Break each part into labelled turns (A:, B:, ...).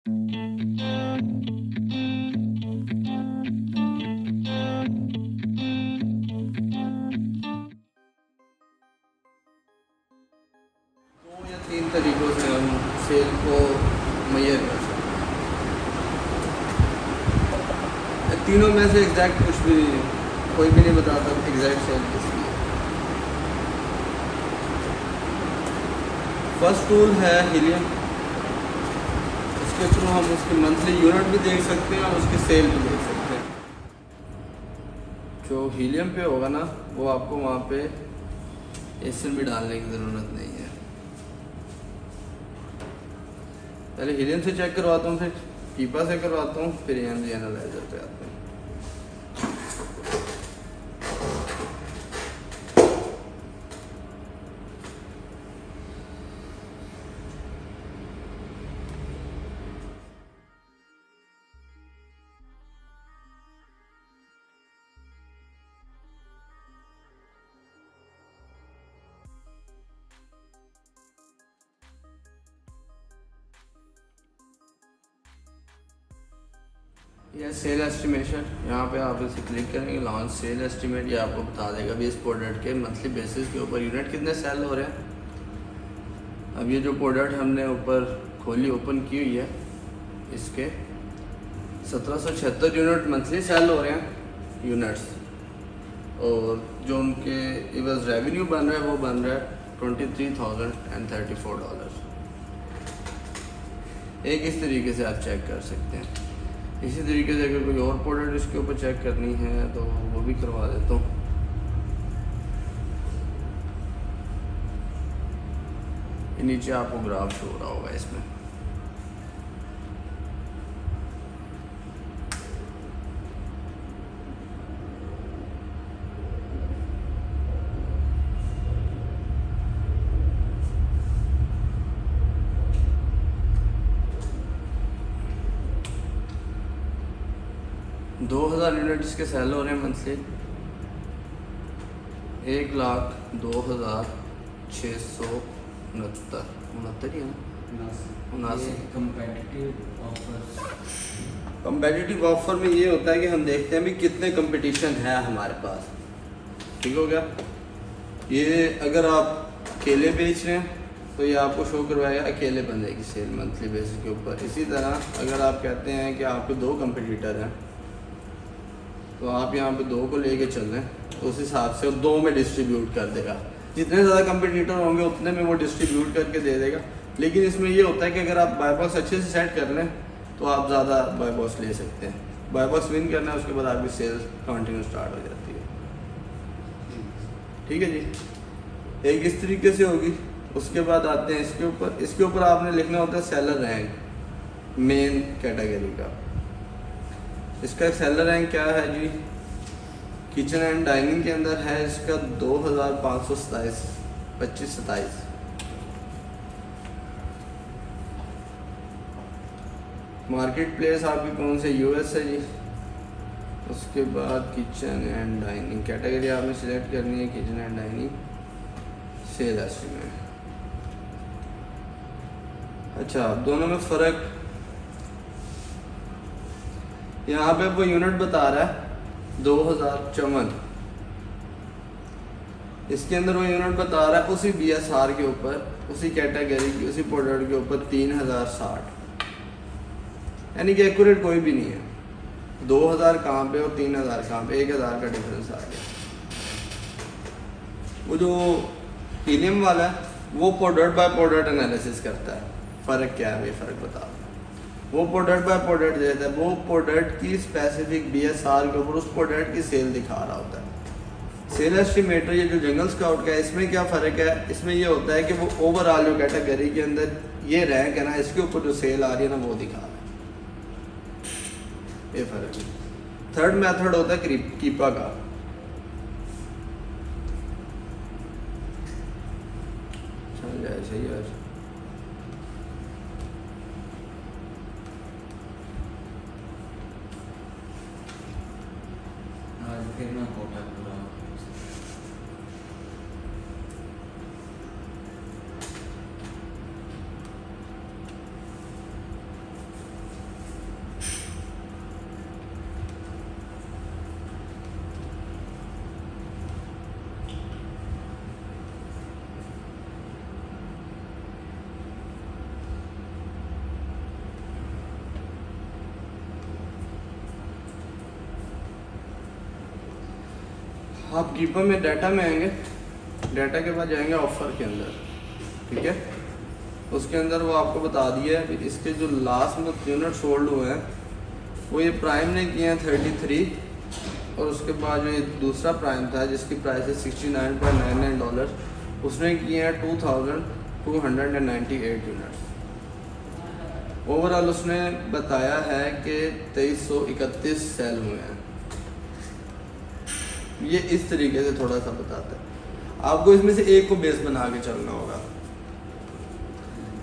A: या तीन तरीक़ों से हम सेल को मुहैया कर सकते हैं। तीनों में से एग्जैक्ट कुछ भी नहीं, कोई भी नहीं बताता एग्जैक्ट सेल किसकी है। फर्स्ट टूल है हीलियम। इसके थ्रू हम उसकी मंथली यूनिट भी देख सकते हैं और उसकी सेल भी देख सकते हैं। जो हीलियम पे होगा ना, वो आपको वहाँ पे एसिड भी डालने की ज़रूरत नहीं है। पहले हीलियम से चेक करवाता हूँ, फिर कीपा से करवाता हूँ, फिर EMG एनालाइजर पे आता हूँ। 'यह सेल एस्टिमेशन', यहाँ पे आप इसे क्लिक करेंगे, लॉन्च सेल एस्टिमेट। ये आपको बता देगा भी इस प्रोडक्ट के मंथली बेसिस के ऊपर यूनिट कितने सेल हो रहे हैं। अब ये जो प्रोडक्ट हमने ऊपर खोली ओपन की हुई है, इसके 1776 यूनिट मंथली सेल हो रहे हैं यूनिट्स, और जो उनके इवज़ रेवेन्यू बन रहा है वो बन रहा है $23,034। एक इस तरीके से आप चेक कर सकते हैं। इसी तरीके से अगर कोई और प्रोडक्ट इसके ऊपर चेक करनी है तो वो भी करवा देता हूँ। नीचे आपको ग्राफ शो हो रहा होगा इसमें। दो 2000 यूनिट इसके सेल हो रहे हैं मंथली। 1,02,669 ही है ना, 79। कम्पेटिटिव ऑफर में ये होता है कि हम देखते हैं भी कितने कंपटीशन है हमारे पास। ठीक हो गया। ये अगर आप केले बेच रहे हैं तो ये आपको शो करवाएगा अकेले बंदे की सेल मंथली बेसिस के ऊपर। इसी तरह अगर आप कहते हैं कि आपके दो कंपटीटर हैं तो आप यहाँ पे दो को लेके चल रहे हैं, तो उस हिसाब से वो दो में डिस्ट्रीब्यूट कर देगा। जितने ज़्यादा कंपटीटर होंगे उतने में वो डिस्ट्रीब्यूट करके दे देगा। लेकिन इसमें ये होता है कि अगर आप बाय बॉक्स अच्छे से सेट कर लें तो आप ज़्यादा बाय बॉक्स ले सकते हैं। बाय बॉक्स विन करना है, उसके बाद आपकी सेल्स कंटिन्यू स्टार्ट हो जाती है। ठीक है जी, एक इस तरीके से होगी। उसके बाद आते हैं इसके ऊपर। इसके ऊपर आपने लिखना होता है सेलर रैंक, मेन कैटेगरी का। इसका सेलर रैंक क्या है जी, किचन एंड डाइनिंग के अंदर है इसका 2527, 25-27। मार्केट प्लेस आपकी कौन से, US है जी। उसके बाद किचन एंड डाइनिंग कैटेगरी आपने सिलेक्ट करनी है, kitchen and dining sale estimate. अच्छा, दोनों में फ़र्क, यहाँ पे वो यूनिट बता रहा है 2054, इसके अंदर वो यूनिट बता रहा है उसी BSR के ऊपर, उसी कैटेगरी की, उसी प्रोडक्ट के ऊपर 3060। यानी कि एक्यूरेट कोई भी नहीं है। 2000 कहाँ पे और 3000 कहाँ पे, 1000 का डिफरेंस आ गया। वो जो हीलियम वाला है वो प्रोडक्ट बाय प्रोडक्ट एनालिसिस करता है। फ़र्क क्या है, फ़र्क बता। वो प्रोडक्ट बाय प्रोडक्ट देता है, वो प्रोडक्ट की स्पेसिफिक BSR के ऊपर उस प्रोडक्ट की सेल दिखा रहा होता है। सेल एस्टिमेटर ये जो जंगल स्काउट का है, इसमें क्या फ़र्क है, इसमें ये होता है कि वो ओवरऑल जो कैटेगरी के अंदर ये रैंक है ना, इसके ऊपर जो सेल आ रही है ना वो दिखा रहा है। ये फ़र्क है। थर्ड मेथड होता है कीपा का। चल जाए सही यार। आप कीपर में डाटा में आएंगे, डाटा के बाद जाएंगे ऑफ़र के अंदर, ठीक है। उसके अंदर वो आपको बता दिया है कि इसके जो लास्ट में यूनिट सोल्ड हुए हैं वो ये प्राइम ने किए हैं 33, और उसके बाद जो ये दूसरा प्राइम था जिसकी प्राइस है $69.99, उसने किए हैं 2298 यूनिट्स। ओवरऑल उसने बताया है कि 2331 सेल हुए हैं। ये इस तरीके से थोड़ा सा बताता है। आपको इसमें से एक को बेस बना के चलना होगा।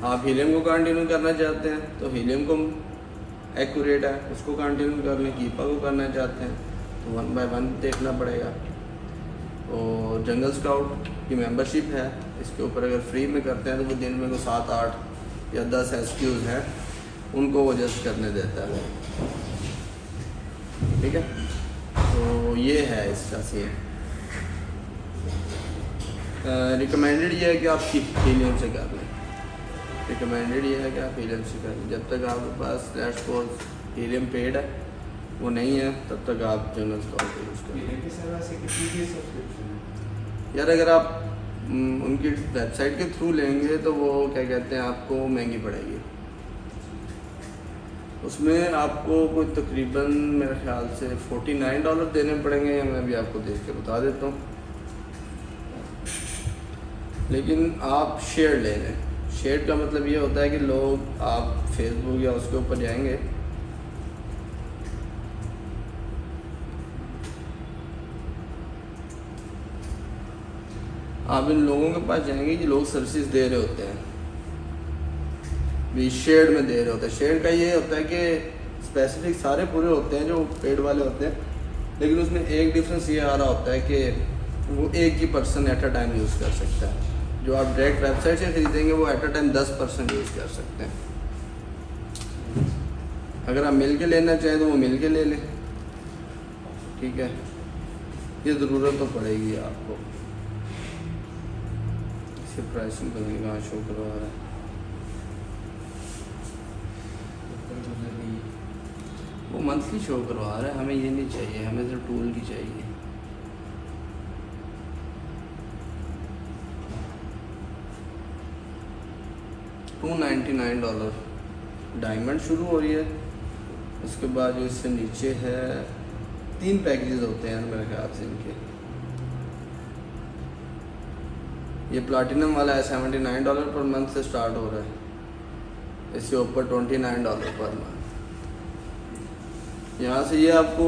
A: आप हीलियम को कंटिन्यू करना चाहते हैं तो हीलियम को एक्यूरेट है उसको कंटिन्यू कर लें। कीपा को करना चाहते हैं तो 1 बाय 1 देखना पड़ेगा। और जंगल स्काउट की मेंबरशिप है, इसके ऊपर अगर फ्री में करते हैं तो वो दिन में को 7, 8 या 10 SQs हैं, उनको वो एडजस्ट करने देता है, ठीक है। तो ये है इसका सीन। रिकमेंडेड ये है कि आप हीलियम से कर लें। रिकमेंडेड ये है कि आप हीलियम से कर लें। जब तक आपके पास /4 हीलियम पेड है वो नहीं है तब तक आप जंगल स्काउट को यूज़ करें। यार अगर आप उनकी वेबसाइट के थ्रू लेंगे तो वो क्या कहते हैं आपको महंगी पड़ेगी। उसमें आपको कोई तकरीबन मेरे ख्याल से $49 देने पड़ेंगे, या मैं भी आपको देख के बता देता हूँ। लेकिन आप शेयर ले लें। शेयर का मतलब ये होता है कि लोग आप फेसबुक या उसके ऊपर जाएंगे, आप इन लोगों के पास जाएंगे कि लोग सर्विसेज दे रहे होते हैं, भी शेड में दे रहे होते हैं। शेड का ये होता है कि स्पेसिफिक सारे पूरे होते हैं जो पेड वाले होते हैं, लेकिन उसमें एक डिफरेंस ये आ रहा होता है कि वो एक ही person at a time use कर सकता है। जो आप डायरेक्ट वेबसाइट से खरीदेंगे वो eight a time 10 person use कर सकते हैं। अगर आप मिल के लेना चाहें तो वो मिल के ले लें, ठीक है। ये ज़रूरत तो पड़ेगी आपको। इसके प्राइसिंग करने का शो करवा रहा है, वो मंथली शो करवा रहा है। हमें ये नहीं चाहिए, हमें सिर्फ टूल की चाहिए। $299 डायमंड शुरू हो रही है। उसके बाद जो इससे नीचे है 3 पैकेजेस होते हैं मेरे ख्याल से इनके। ये प्लाटिनम वाला है $79 पर मंथ से स्टार्ट हो रहा है। इससे ऊपर $29 पर मंथ। यहाँ से ये आपको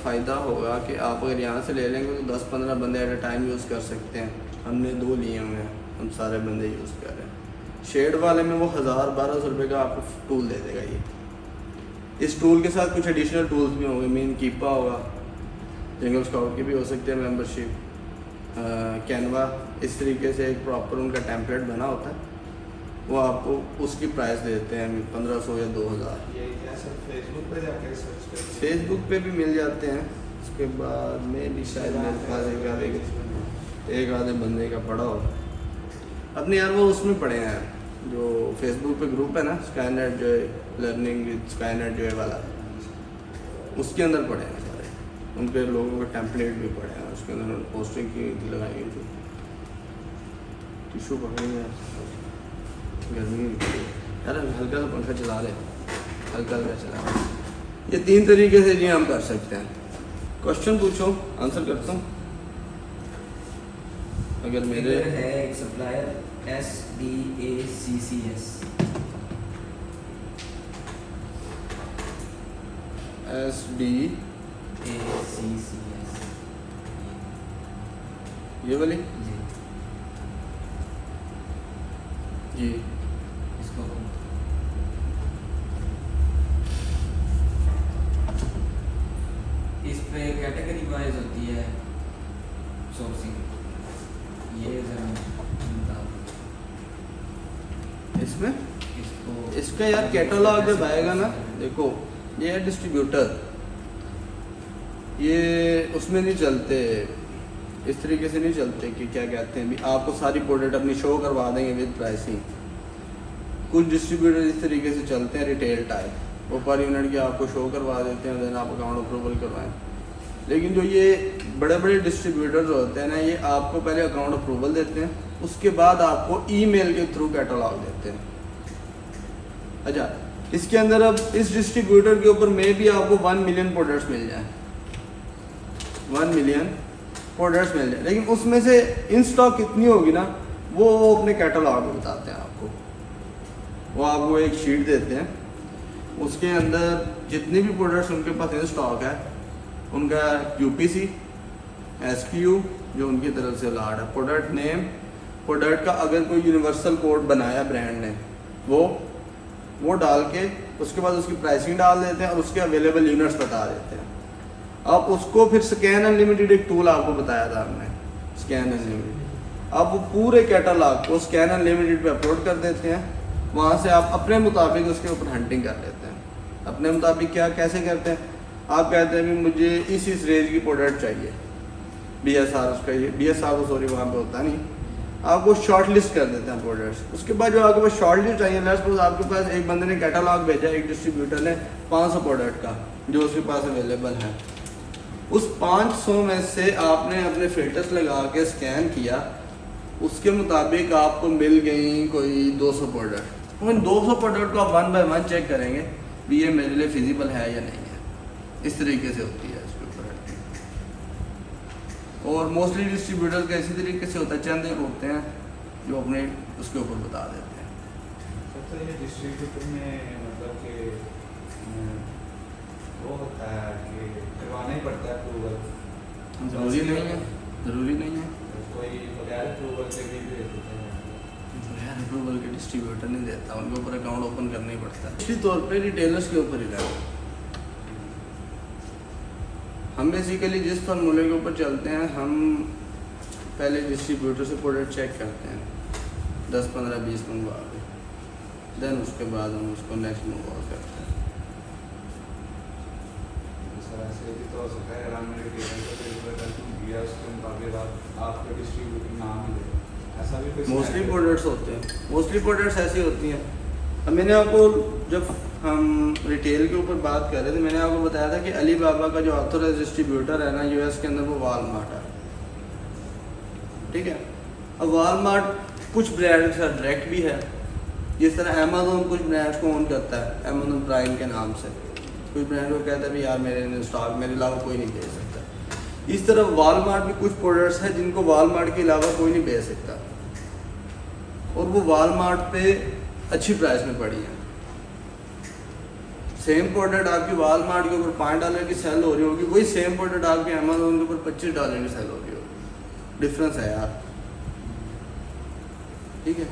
A: फ़ायदा होगा कि आप अगर यहाँ से ले लेंगे तो 10-15 बंदे एट अ टाइम यूज़ कर सकते हैं। हमने 2 लिए हुए हैं, हम सारे बंदे यूज़ कर रहे हैं। शेड वाले में वो 1000-1200 रुपये का आपको टूल दे देगा। ये इस टूल के साथ कुछ एडिशनल टूल्स भी होंगे। मेन कीपा होगा, जंगल स्काउट की भी हो सकते हैं मेंबरशिप, कैनवा, इस तरीके से एक प्रॉपर उनका टेम्पलेट बना होता है। वो आपको उसकी प्राइस देते हैं 1500 या 2000। फेसबुक पे भी मिल जाते हैं। उसके बाद में भी शायद मेरे पास एक आधे बंदे का पड़ा हो अपने, यार वो उसमें पड़े हैं जो फेसबुक पे ग्रुप है ना, स्काईनेट जो है, लर्निंग विद स्काईनेट जो है वाला, उसके अंदर पड़े हैं सारे। उनके लोगों के टेम्पलेट भी पड़े हैं, उसके अंदर पोस्टिंग की लगाई गई थी। टिशू पकड़ेंगे, गर्मी यार, हल्का सा पंखा चला ले, हल्का चला। ये 3 तरीके से जी हम कर सकते हैं। क्वेश्चन पूछो, आंसर करता हूँ। अगर मेरे
B: है एक सप्लायर SDACCS
A: ये वाली जी
B: इसको इस पे कैटेगरी वाइज होती है सोर्सिंग। ये जरा
A: इसमें
B: इसको
A: इसका यार कैटलॉग जब आएगा ना, देखो ये है डिस्ट्रीब्यूटर, ये उसमें नहीं चलते, इस तरीके से नहीं चलते कि क्या कहते हैं भी आपको सारी प्रोडक्ट अपनी शो करवा देंगे विद प्राइसिंग। कुछ डिस्ट्रीब्यूटर इस तरीके से चलते हैं रिटेल टाइप, वो पर यूनिट की आपको शो करवा देते हैं, देन आप अकाउंट अप्रूवल करवाएं। लेकिन जो ये बड़े बड़े डिस्ट्रीब्यूटर्स होते हैं ना, ये आपको पहले अकाउंट अप्रूवल देते हैं, उसके बाद आपको ईमेल के थ्रू कैटलॉग देते हैं। अच्छा, इसके अंदर अब इस डिस्ट्रीब्यूटर के ऊपर में भी आपको 1 मिलियन प्रोडक्ट्स मिल जाए, 1 मिलियन प्रोडक्ट्स मिल जाए, लेकिन उसमें से इन स्टॉक कितनी होगी ना, वो अपने कैटलॉग में बताते हैं आपको। वो आपको एक शीट देते हैं, उसके अंदर जितनी भी प्रोडक्ट्स उनके पास इन स्टॉक है, उनका UPC, SKU जो उनकी तरफ से अलाउड है, प्रोडक्ट नेम, प्रोडक्ट का अगर कोई यूनिवर्सल कोड बनाया ब्रांड ने वो डाल के उसके बाद उसकी प्राइसिंग डाल देते हैं और उसके अवेलेबल यूनिट्स बता देते हैं। अब उसको फिर स्कैन अनलिमिटेड एक टूल आपको बताया था हमने, स्कैन अनलिमिटेड, अब वो पूरे कैटलॉग को स्कैन अनलिमिटेड पे अपलोड कर देते हैं। वहाँ से आप अपने मुताबिक उसके ऊपर हंटिंग कर लेते हैं। अपने मुताबिक क्या कैसे करते हैं, आप कहते हैं भी मुझे इस रेंज की प्रोडक्ट चाहिए, BSR उसका BSR तो सॉरी वहाँ पे होता नहीं, आपको शॉर्ट लिस्ट कर देते हैं प्रोडक्ट्स। उसके बाद जो आपके पास शॉर्ट लिस्ट चाहिए, लेट्स सपोज आपके पास एक बंदे ने कैटलॉग भेजा, एक डिस्ट्रीब्यूटर ने 500 प्रोडक्ट का जो उसके पास अवेलेबल है, उस 500 में से आपने अपने फिल्टर्स लगा के स्कैन किया, उसके मुताबिक आपको मिल गई कोई 200 प्रोडक्ट। उन 200 प्रोडक्ट को आप 1 बाय 1 चेक करेंगे भी ये मेरे लिए फिजिबल है या नहीं है। इस तरीके से होती है इसके ऊपर। और मोस्टली डिस्ट्रीब्यूटर का इसी तरीके से होता है, चंद एक होते हैं जो अपने उसके ऊपर बता देते हैं।
C: सबसे ये डिस्ट्रीब्यूटर में मतलब कि वो होता है कि करवाना ही पड़ता है अप्रूवल।
A: ज़रूरी नहीं है, ज़रूरी नहीं है,
C: कोई बगैर अप्रूवल से भी भेज देते हैं।
A: बगैर अप्रूवल के डिस्ट्रीब्यूटर नहीं देता, उनके ऊपर अकाउंट ओपन करना ही पड़ता है। इसी तौर पे रिटेलर्स के ऊपर ही रहता। हम बेसिकली जिस फार्मूले के ऊपर चलते हैं, हम पहले डिस्ट्रीब्यूटर से प्रोडक्ट चेक करते हैं 10, 15, 20 मंगवा के, देन उसके बाद हम उसको नेक्स्ट मंगवा करते हैं।
C: ऐसे भी तो हो सकता है अगर मेरे रिटेलर को डिलीवर कर दिया उसके मुताबिक आपके डिस्ट्रीब्यूटर नाम ही दे, ऐसा भी कुछ
A: मोस्टली प्रोडक्ट्स होते हैं, मोस्टली प्रोडक्ट्स ऐसी होती हैं। अब मैंने आपको जब हम रिटेल के ऊपर बात कर रहे थे, मैंने आपको बताया था कि अली बाबा का जो ऑथराइज्ड डिस्ट्रीब्यूटर है ना US के अंदर, वो वॉलमार्ट है, ठीक है। अब वॉलमार्ट कुछ ब्रांड के साथ डायरेक्ट भी है, जिस तरह अमेज़न कुछ ब्रांड्स को ओन करता है, अमेज़न प्राइम के नाम से कुछ ब्रांड को कहता है भी यार मेरे स्टॉक मेरे अलावा कोई नहीं बेच सकता। इस तरह वॉलमार्ट भी कुछ प्रोडक्ट्स हैं जिनको वॉलमार्ट के अलावा कोई नहीं बेच सकता, और वो वॉलमार्ट पे अच्छी प्राइस में पड़ी है। सेम प्रोडक्ट आपकी वॉलमार्ट के ऊपर $5 की सेल हो रही होगी, वही सेम प्रोडक्ट आपके अमेज़न के ऊपर $25 की सेल हो रही होगी। डिफरेंस है यार, ठीक है।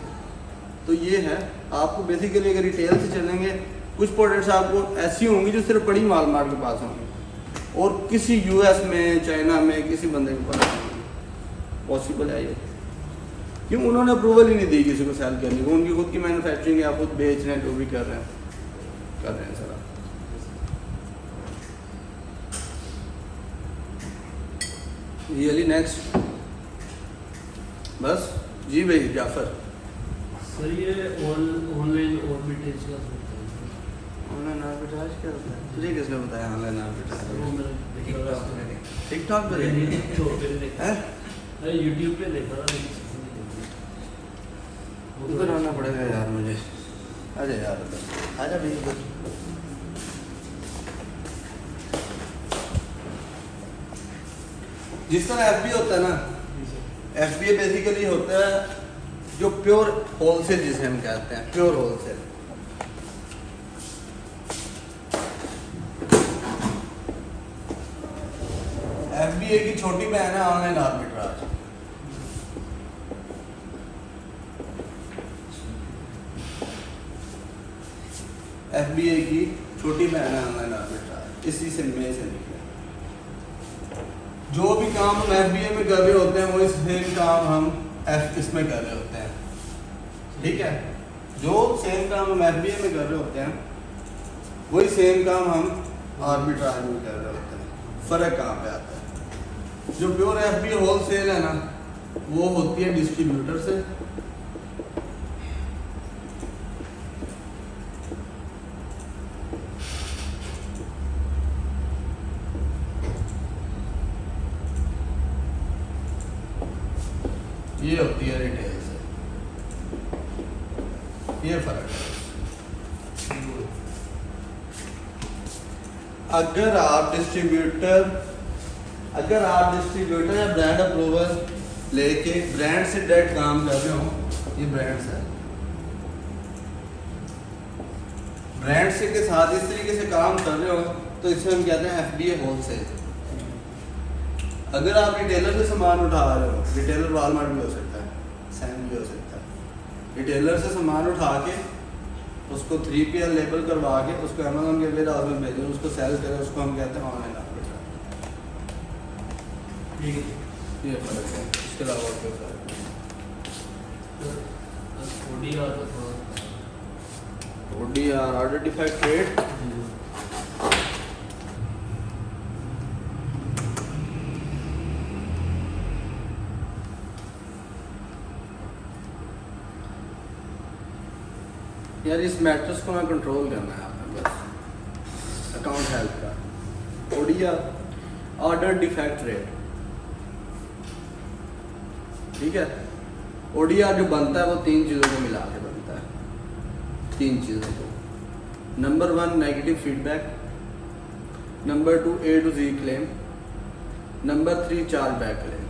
A: तो ये है, आपको बेसिकली अगर रिटेल से चलेंगे, कुछ प्रोडक्ट्स आपको ऐसी होंगी जो सिर्फ बड़ी वॉलमार्ट के पास होंगी, और किसी US में, चाइना में किसी बंदे के पास होंगी। पॉसिबल है ये, क्यों? उन्होंने अप्रूवल ही नहीं दी किसी को सेल करने को, उनकी खुद की मैन्युफैक्चरिंग है, खुद बेच रहे हैं, जो भी कर रहे हैं सारा। रियली नेक्स्ट बस जी भाई जाफर
D: सर, ये ऑनलाइन ऑर्बिट्रेज का होता है।
A: ऑनलाइन आर्बिट्राज क्या होता है? तुझे किसने बताया ऑनलाइन आर्बिट्राज? टिकटॉक पे देखा है,
D: यूट्यूब पे देखा था,
A: उधर आना पड़ेगा यार मुझे। अरे यार आजा भाई इधर। जिस तरह FBA होता है ना, FBA बेसिकली होता है जो प्योर होलसेल, जिसे हम कहते हैं प्योर होलसेल। FBA की छोटी बहन है ऑनलाइन आर्बिट्राज। FBA की छोटी बहन है ऑनलाइन आर्बिट्राज, इसी से निकले। जो भी काम हम FBA में कर रहे होते हैं, वही सेम काम हम इसमें कर रहे होते हैं, ठीक है। जो सेम काम हम FBA में कर रहे होते हैं, वही सेम काम हम आर्बिट्राज में कर रहे होते हैं। फ़र्क कहाँ पे आता है? जो प्योर FBA होलसेल है ना, वो होती है डिस्ट्रीब्यूटर से, ये रिटेल से, ये फर्क है। अगर आप डिस्ट्रीब्यूटर या ब्रांड अप्रूवल लेके ब्रांड से डायरेक्ट काम कर रहे हो, ये ब्रांड्स है, ब्रांड से के साथ इस तरीके से काम कर रहे हो तो इसे हम कहते हैं FBA होलसेल। अगर आप रिटेलर से सामान उठा रहे हो, रिटेलर वॉलमार्ट भी हो सकता है, सैम भी हो सकता है, रिटेलर से सामान उठा के उसको 3PL लेबल करवा के उसको अमेज़न के वेयर हाउस में भेजें, उसको सेल करें, उसको हम कहते हैं ऑनलाइन आर्बिट्राज।
D: ठीक है,
A: ये फर्क है, इसके अलावा और कोई फर्क नहीं।
D: ODR का थोड़ा
A: ODR ऑर्डर डिफेक्ट रेट, यार इस मैट्रिक्स को ना कंट्रोल करना है आपने बस, अकाउंट हेल्प का। ODR ऑर्डर डिफेक्ट रेट, ठीक है। ODR जो बनता है वो 3 चीज़ों को मिला के बनता है, 3 चीज़ों को। Number 1 negative feedback, number 2 A to Z claim, number 3 chargeback claim,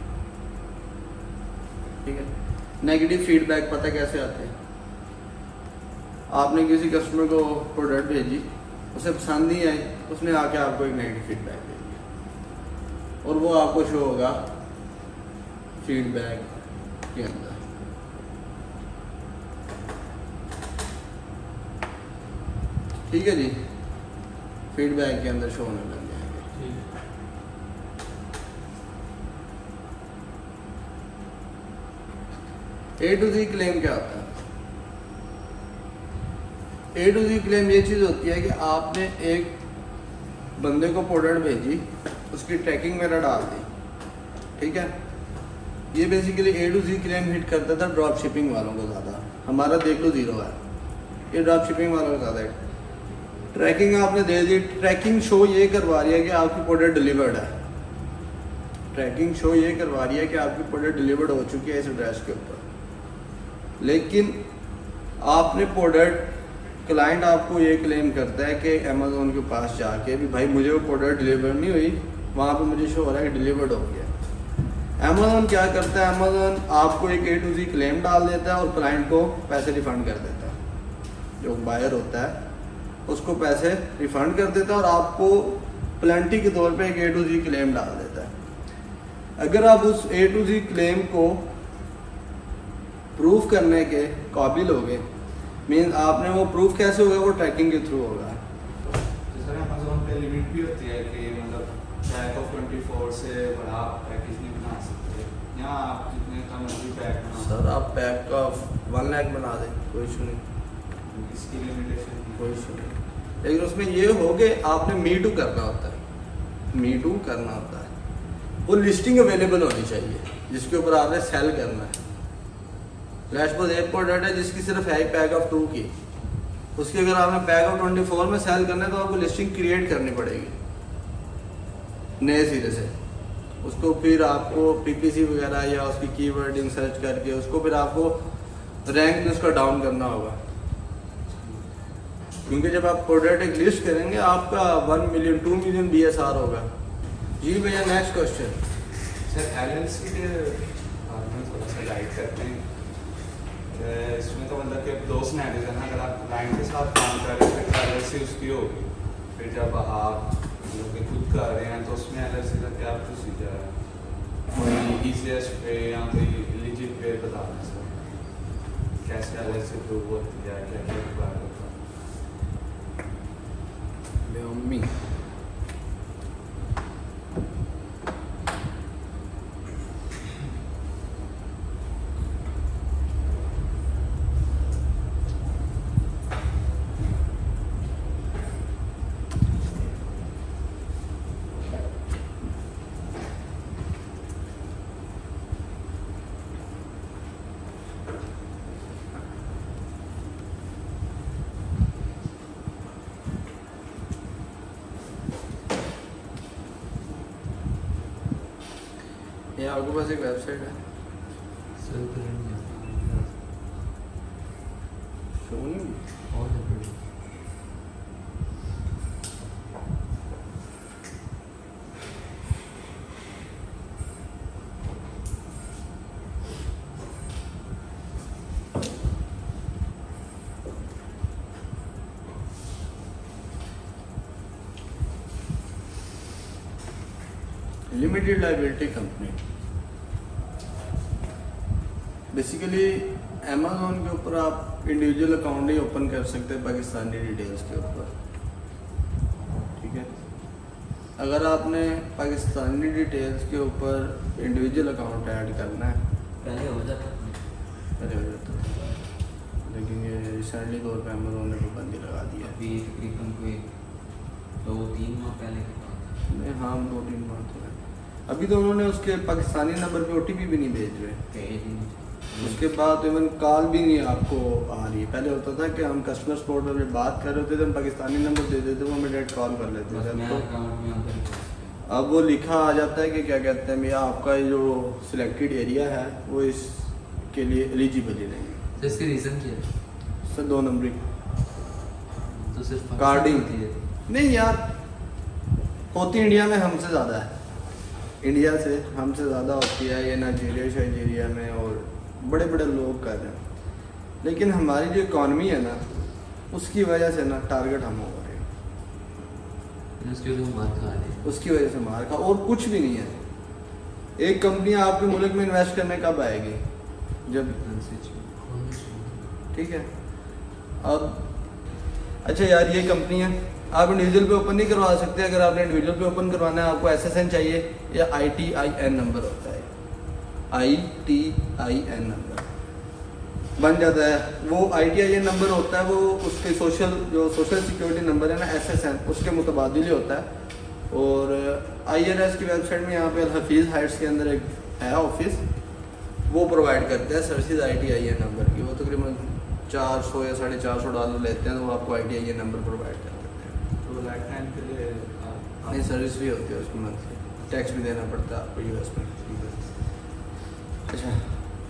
A: ठीक है। नेगेटिव फीडबैक पता कैसे आते हैं? आपने किसी कस्टमर को प्रोडक्ट भेजी, उसे पसंद नहीं आई, उसने आके आपको एक नेगेटिव फीडबैक दे दिया और वो आपको शो होगा फीडबैक के अंदर। ठीक है जी, फीडबैक के अंदर शो होने लग जाएंगे। A to Z क्लेम क्या होता है? A to Z क्लेम ये चीज़ होती है कि आपने एक बंदे को प्रोडक्ट भेजी, उसकी ट्रैकिंग वगैरह डाल दी, ठीक है। ये basically A to Z claim hit करता था ड्रॉप शिपिंग वालों को ज़्यादा, हमारा देख लो 0 है, ये ड्रॉप शिपिंग वालों को ज़्यादा है। ट्रैकिंग आपने दे दी, ट्रैकिंग शो ये करवा रही है कि आपकी प्रोडक्ट डिलीवर्ड है, ट्रैकिंग शो ये करवा रही है कि आपकी प्रोडक्ट डिलीवर्ड हो चुकी है इस एड्रेस के ऊपर, लेकिन आपने प्रोडक्ट, क्लाइंट आपको ये क्लेम करता है कि अमेज़न के पास जाके भी भाई मुझे वो प्रोडक्ट डिलीवर नहीं हुई, वहाँ पे मुझे शो हो रहा है कि डिलीवर्ड हो गया। अमेज़न क्या करता है, अमेज़न आपको एक A to Z क्लेम डाल देता है और क्लाइंट को पैसे रिफ़ंड कर देता है, जो बायर होता है उसको पैसे रिफ़ंड कर देता है और आपको प्लेंटी के तौर पे एक A to Z क्लेम डाल देता है। अगर आप उस A to Z क्लेम को प्रूफ करने के काबिल हो गए, मीन आपने वो प्रूफ कैसे होगा, वो ट्रैकिंग के थ्रू होगा।
C: जैसे अमेज़न पे लिमिट भी होती है कि मतलब पैक ऑफ 24 से बड़ा पैकेज नहीं बना सकते, यहाँ आप जितने का मर्जी पैक बना
A: सर आप पैक का 1 लाख बना दें, कोई इशू नहीं,
C: इसकी लिमिटेशन
A: कोई इशू नहीं। लेकिन उसमें ये हो कि आपने मी टू करना होता है, मी टू करना होता है, वो लिस्टिंग अवेलेबल होनी चाहिए जिसके ऊपर आपने सेल करना है। लैशपोज एक प्रोडक्ट है जिसकी सिर्फ है पैक ऑफ 2 की, उसकी अगर आपने पैक ऑफ 24 में सेल करना है तो आपको लिस्टिंग क्रिएट करनी पड़ेगी नए सिरे से, उसको फिर आपको PPC वगैरह या उसकी कीवर्डिंग सर्च करके उसको फिर आपको रैंक में उसका डाउन करना होगा, क्योंकि जब आप प्रोडक्ट एक लिस्ट करेंगे आपका 1 मिलियन 2 मिलियन BSR होगा। जी भैया नेक्स्ट क्वेश्चन।
C: सर LLC के बारे में थोड़ा सा गाइड करते हैं। इसमें तो मतलब कि 2 सिनेरियोज है ना, अगर आप क्लाइंट के साथ काम कर रहे हैं तो LLC उसकी होगी, फिर जब आप मतलब कि खुद कर रहे हैं तो उसमें LLC का क्या प्रोसीजर है, कोई ईजीएस्ट पे या कोई इलिजिट पे बता दें सर, कैसे LLC प्रूव होती है, क्या क्या रिक्वायर होता है?
A: मम्मी ये आपके पास एक वेबसाइट है,
D: सेल करेंगे
A: limited liability company basically Amazon के ऊपर आप इंडिविजुअल अकाउंट ही ओपन कर सकते हैं पाकिस्तानी डिटेल्स के ऊपर, ठीक है। अगर आपने पाकिस्तानी डिटेल्स के ऊपर इंडिविजुअल अकाउंट ऐड करना है,
B: पहले हो जाता
A: था, लेकिन ये रिसेंटली तौर पे अमेज़ॉन ने पाबंदी लगा दी है।
B: अभी तकरीबन कोई 2-3 माह पहले की बात है।
A: नहीं, हाँ 2-3 माह तो है। अभी तो उन्होंने उसके पाकिस्तानी नंबर पे OTP भी नहीं भेज रहे, उसके बाद इवन कॉल भी नहीं आपको आ रही है। पहले होता था कि हम कस्टमर सपोर्ट में बात कर रहे होते थे, हम पाकिस्तानी नंबर दे देते, वो हमें डायरेक्ट कॉल कर लेते थे। तो अब वो लिखा आ जाता है कि क्या कहते हैं भैया आपका जो सिलेक्टेड एरिया है वो इसके लिए एलिजिबल ही नहीं है।
B: तो इसके रीज़न क्या है?
A: सर 2 नंबरिंग
B: तो सिर्फ
A: कार्डिंग
B: होती है।
A: नहीं यार, होती इंडिया में हमसे ज़्यादा है, इंडिया से हमसे ज़्यादा होती है ये नाइजीरिया में, और बड़े बड़े लोग कर रहे हैं। लेकिन हमारी जो इकॉनमी है ना, उसकी वजह से ना टारगेट हम हो रहे हैं,
B: उसकी वजह से मार खा रहे हैं।
A: उसकी वजह से मार खा, और कुछ भी नहीं है। एक कंपनी आपके मुल्क में इन्वेस्ट करने कब आएगी? जब, ठीक है। अब अच्छा यार, ये कंपनी है, आप इंडिविजुअल पे ओपन नहीं करवा सकते। अगर आपने इंडिविजुअल पे ओपन करवाना है, आपको SSN चाहिए या ITIN नंबर होता है, ITIN नंबर बन जाता है। वो ITIN नंबर होता है, वो उसके सोशल सिक्योरिटी नंबर है ना SSN, उसके मुतबादिल होता है। और IRS की वेबसाइट में यहाँ पे हफीज़ हाइट्स के अंदर एक है ऑफिस, वो प्रोवाइड करते हैं सर्विसेज ITIN नंबर की। वो तकरीबन 400 या $450 लेते हैं, तो वो आपको ITIN नंबर प्रोवाइड कर देते हैं।
C: तो लाइफ टाइम के लिए
A: नहीं, सर्विस भी होती है उसकी मंथली, टैक्स भी देना पड़ता है आपको US में। अच्छा,